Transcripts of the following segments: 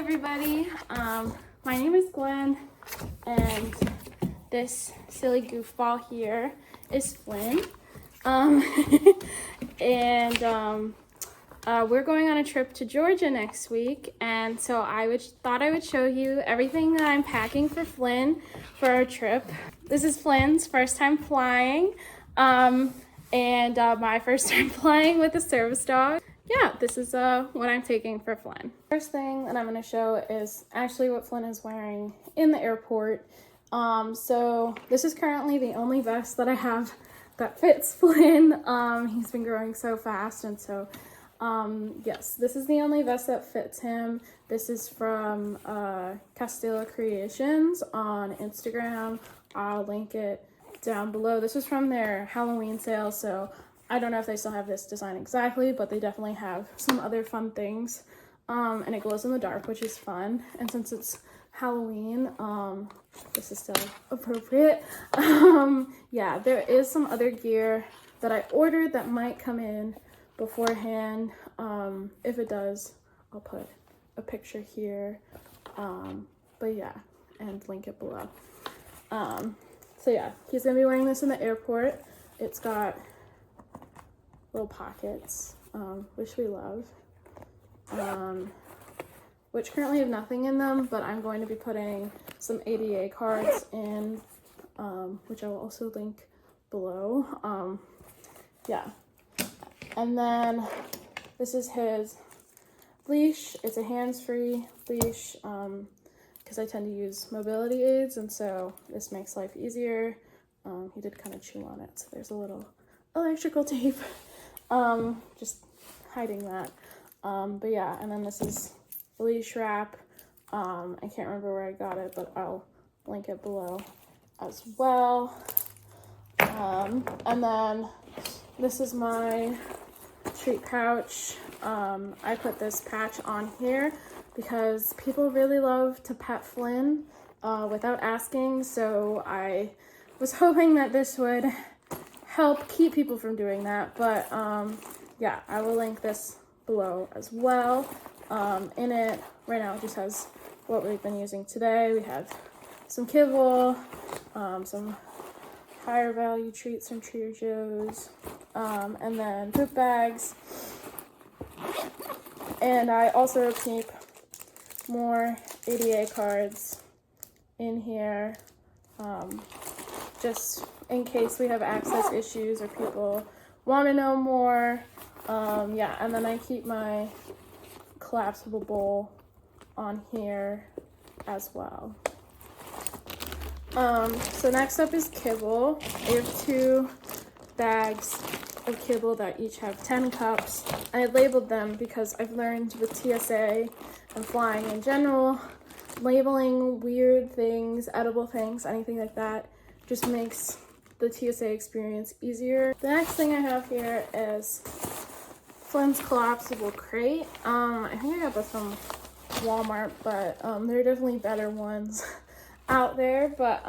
everybody. My name is Gwen, and this silly goofball here is Flynn. We're going on a trip to Georgia next week, and so thought I would show you everything that I'm packing for Flynn for our trip. This is Flynn's first time flying, and my first time flying with a service dog. Yeah, this is what I'm taking for Flynn. First thing that I'm going to show is actually what Flynn is wearing in the airport. So this is currently the only vest that I have that fits Flynn. He's been growing so fast, and so yes, this is the only vest that fits him. This is from Castilla Creations on Instagram. I'll link it down below. This was from their Halloween sale, so I don't know if they still have this design exactly, but they definitely have some other fun things. And it glows in the dark, which is fun. And since it's Halloween, this is still appropriate. Yeah, there is some other gear that I ordered that might come in beforehand. If it does, I'll put a picture here. But yeah, and link it below. So yeah, he's gonna be wearing this in the airport. It's got little pockets, which we love, which currently have nothing in them, but I'm going to be putting some ADA cards in, which I will also link below. Yeah, and then this is his leash. It's a hands-free leash, because I tend to use mobility aids, and so this makes life easier. He did kind of chew on it, so there's a little electrical tape just hiding that. But yeah, and then this is the leash wrap. I can't remember where I got it, but I'll link it below as well. And then this is my treat pouch. I put this patch on here because people really love to pet Flynn without asking, so I was hoping that this would help keep people from doing that. But yeah, I will link this below as well. In it right now, it just has what we've been using today. We have some Kibble, some higher value treats from Trader Joe's, and then poop bags. And I also keep more ADA cards in here, just in case we have access issues or people want to know more. Yeah, and then I keep my collapsible bowl on here as well. So next up is Kibble. I have 2 bags of Kibble that each have 10 cups. I labeled them because I've learned with TSA and flying in general, labeling weird things, edible things, anything like that just makes the TSA experience easier. The next thing I have here is Flynn's collapsible crate. I think I got this from Walmart, but there are definitely better ones out there, but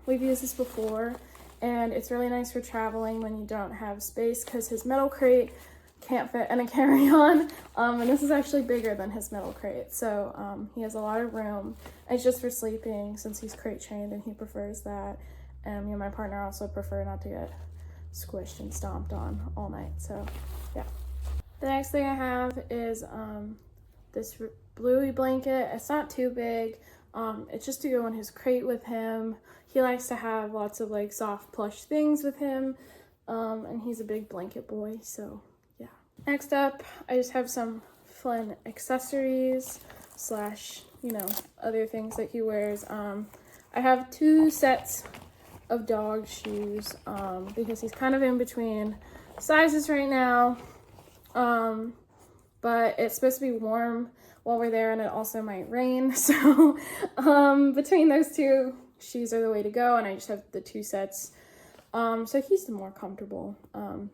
we've used this before, and it's really nice for traveling when you don't have space, because his metal crate can't fit in a carry-on, and this is actually bigger than his metal crate, so he has a lot of room. It's just for sleeping since he's crate trained and he prefers that. And me and my partner also prefer not to get squished and stomped on all night. So yeah. The next thing I have is this bluey blanket. It's not too big. It's just to go in his crate with him. He likes to have lots of like soft plush things with him. And he's a big blanket boy, so yeah. Next up, I just have some Flynn accessories slash, you know, other things that he wears. I have 2 sets of dog shoes, because he's kind of in between sizes right now, but it's supposed to be warm while we're there, and it also might rain, so between those 2, shoes are the way to go, and I just have the 2 sets, so he's more comfortable,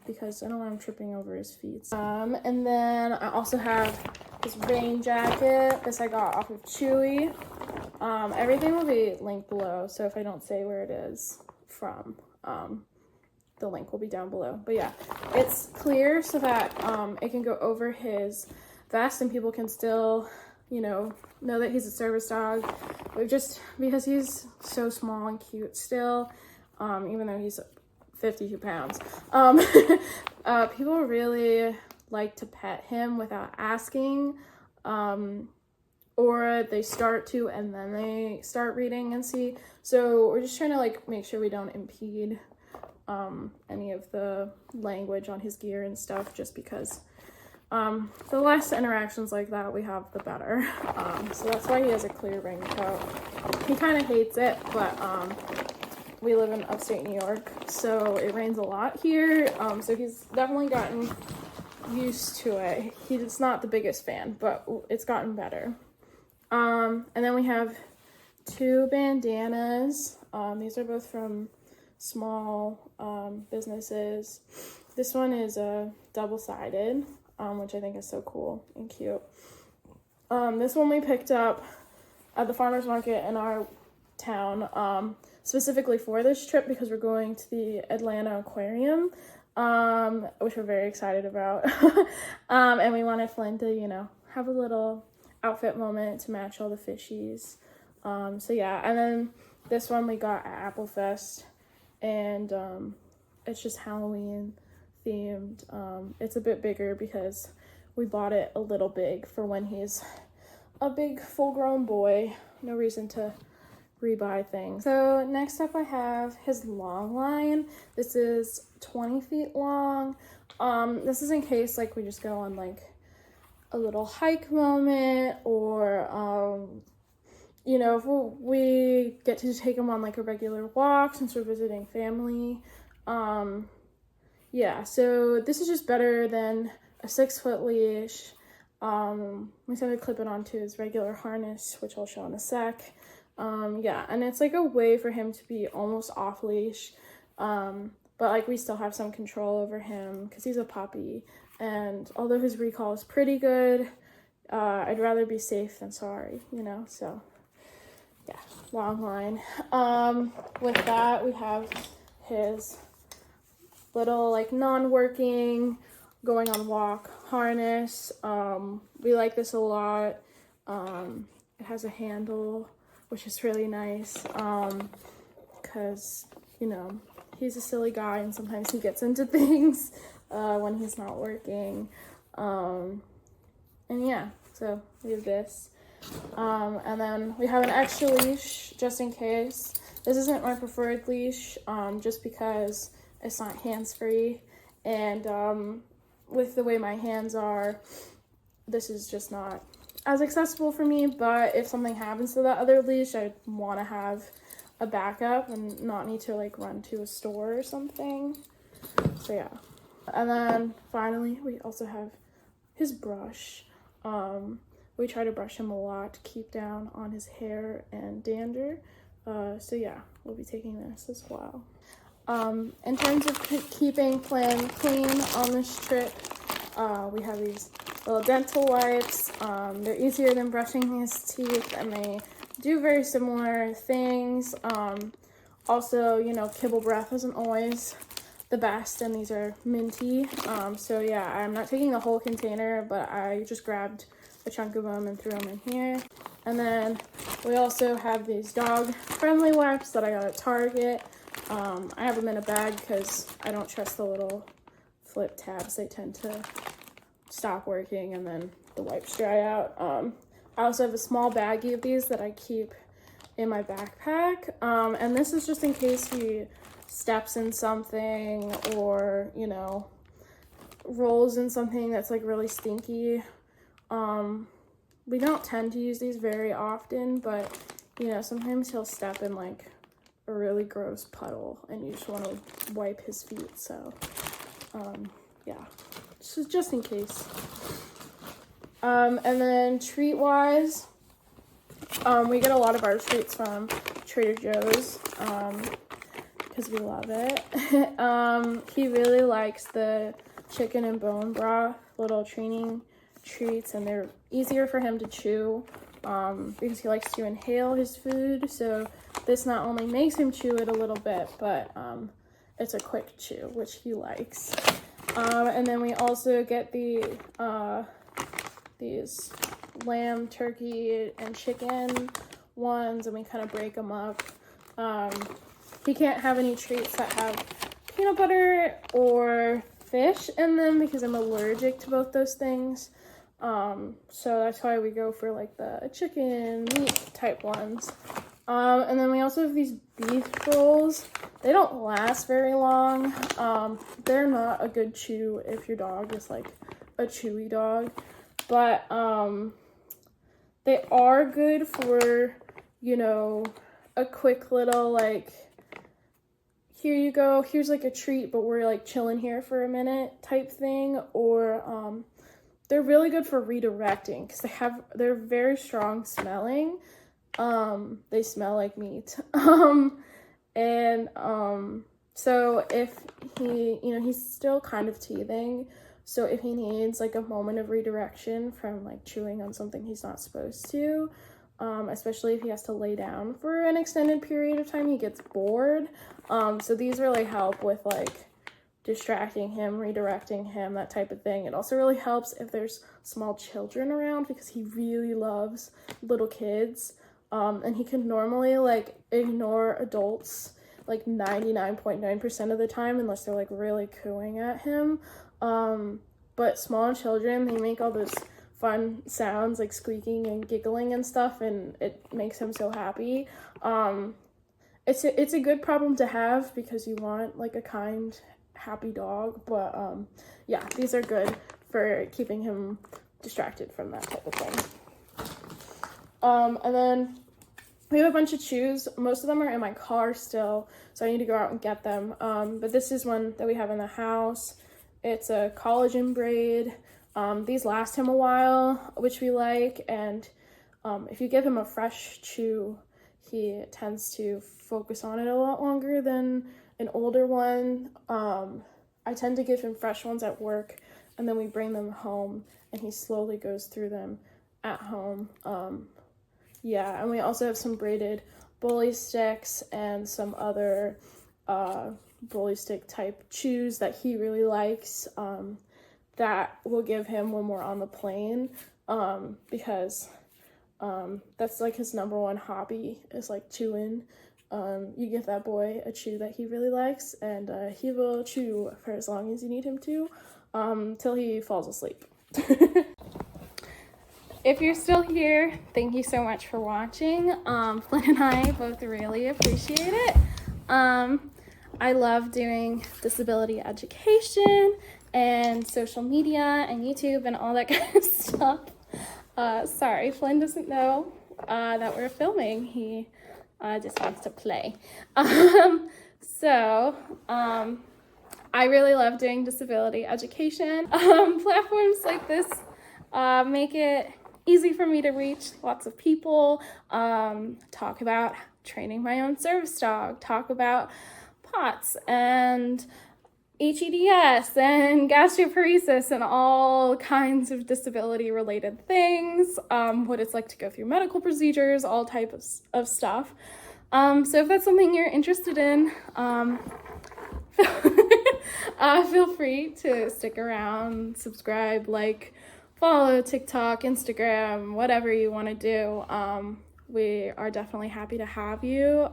because I don't want him tripping over his feet. And then I also have this rain jacket. This I got off of Chewy. Everything will be linked below, so if I don't say where it is from, the link will be down below. But yeah, it's clear so that it can go over his vest and people can still, you know that he's a service dog. We've just, because he's so small and cute still, even though he's 52 pounds, people really like to pet him without asking, or they start to and then they start reading and see. So we're just trying to like make sure we don't impede any of the language on his gear and stuff, just because the less interactions like that we have, the better. So that's why he has a clear raincoat. He kind of hates it, but we live in upstate New York, so it rains a lot here. So he's definitely gotten used to it. He's not the biggest fan, but it's gotten better. And then we have 2 bandanas. These are both from small businesses. This one is double-sided, which I think is so cool and cute. This one we picked up at the farmer's market in our town, specifically for this trip because we're going to the Atlanta Aquarium, which we're very excited about. And we wanted Flynn to, you know, have a little outfit moment to match all the fishies. So yeah, and then this one we got at Apple Fest, and it's just Halloween themed. It's a bit bigger because we bought it a little big for when he's a big full-grown boy. No reason to rebuy things. So next up I have his Longline. This is 20 feet long. This is in case like we just go on like a little hike moment, or you know, if we get to take him on like a regular walk since we're visiting family. Yeah, so this is just better than a 6-foot leash. We said we clip it onto his regular harness, which I'll show in a sec. Yeah, and it's like a way for him to be almost off leash, but like we still have some control over him because he's a puppy. And although his recall is pretty good, I'd rather be safe than sorry, you know, so yeah, Longline. With that, we have his little like non-working going on walk harness. We like this a lot. It has a handle, which is really nice, because you know, he's a silly guy and sometimes he gets into things when he's not working. And yeah, so we have this. And then we have an extra leash just in case. This isn't my preferred leash, just because it's not hands-free, and with the way my hands are, this is just not as accessible for me. But if something happens to that other leash, I want to have a backup and not need to like run to a store or something. So yeah. And then finally we also have his brush. We try to brush him a lot to keep down on his hair and dander. So yeah, we'll be taking this as well. In terms of keeping Flynn clean on this trip, we have these little dental wipes. They're easier than brushing his teeth, and they do very similar things. Also, you know, Kibble breath isn't always the best, and these are minty. So yeah, I'm not taking the whole container, but I just grabbed a chunk of them and threw them in here. And then we also have these dog-friendly wipes that I got at Target. I have them in a bag because I don't trust the little flip tabs. They tend to stop working and then the wipes dry out. I also have a small baggie of these that I keep in my backpack. And this is just in case he steps in something or, you know, rolls in something that's like really stinky. We don't tend to use these very often, but you know, sometimes he'll step in like a really gross puddle and you just want to wipe his feet. So yeah, just in case. And then treat wise, we get a lot of our treats from Trader Joe's because we love it. He really likes the chicken and bone broth little training treats, and they're easier for him to chew because he likes to inhale his food. So this not only makes him chew it a little bit, but it's a quick chew, which he likes. And then we also get these lamb, turkey, and chicken ones, and we kind of break them up. He can't have any treats that have peanut butter or fish in them because I'm allergic to both those things. So that's why we go for like the chicken meat type ones. And then we also have these beef bowls. They don't last very long. They're not a good chew if your dog is like a chewy dog, but they are good for, you know, a quick little like, here you go, here's like a treat, but we're like chilling here for a minute type thing. Or they're really good for redirecting because they're very strong smelling. They smell like meat. So if he, you know, he's still kind of teething, so if he needs like a moment of redirection from like chewing on something he's not supposed to, especially if he has to lay down for an extended period of time, he gets bored. So these really help with like distracting him, redirecting him, that type of thing. It also really helps if there's small children around because he really loves little kids. And he can normally like ignore adults like 99.9% of the time unless they're like really cooing at him. But small children, they make all those fun sounds like squeaking and giggling and stuff, and it makes him so happy. It's a good problem to have because you want like a kind, happy dog. But yeah, these are good for keeping him distracted from that type of thing. And then we have a bunch of chews. Most of them are in my car still, so I need to go out and get them. But this is one that we have in the house. It's a collagen braid. These last him a while, which we like, and if you give him a fresh chew, he tends to focus on it a lot longer than an older one. I tend to give him fresh ones at work, and then we bring them home, and he slowly goes through them at home. Yeah, and we also have some braided bully sticks and some other bully stick type chews that he really likes, that we'll give him when we're on the plane, because that's like his number one hobby is like chewing. You give that boy a chew that he really likes, and he will chew for as long as you need him to, till he falls asleep. If you're still here, thank you so much for watching. Flynn and I both really appreciate it. I love doing disability education and social media and YouTube and all that kind of stuff. Sorry, Flynn doesn't know that we're filming. He just wants to play. I really love doing disability education. Platforms like this make it easy for me to reach lots of people, talk about training my own service dog, talk about POTS and HEDS and gastroparesis and all kinds of disability related things, what it's like to go through medical procedures, all types of stuff. So if that's something you're interested in, feel free to stick around, subscribe, like, follow TikTok, Instagram, whatever you want to do. We are definitely happy to have you.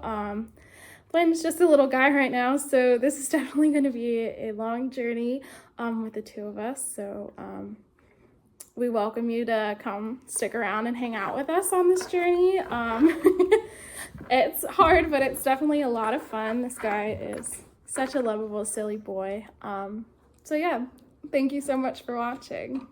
Flynn's just a little guy right now, so this is definitely going to be a long journey with the two of us. So we welcome you to come stick around and hang out with us on this journey. It's hard, but it's definitely a lot of fun. This guy is such a lovable, silly boy. So yeah, thank you so much for watching.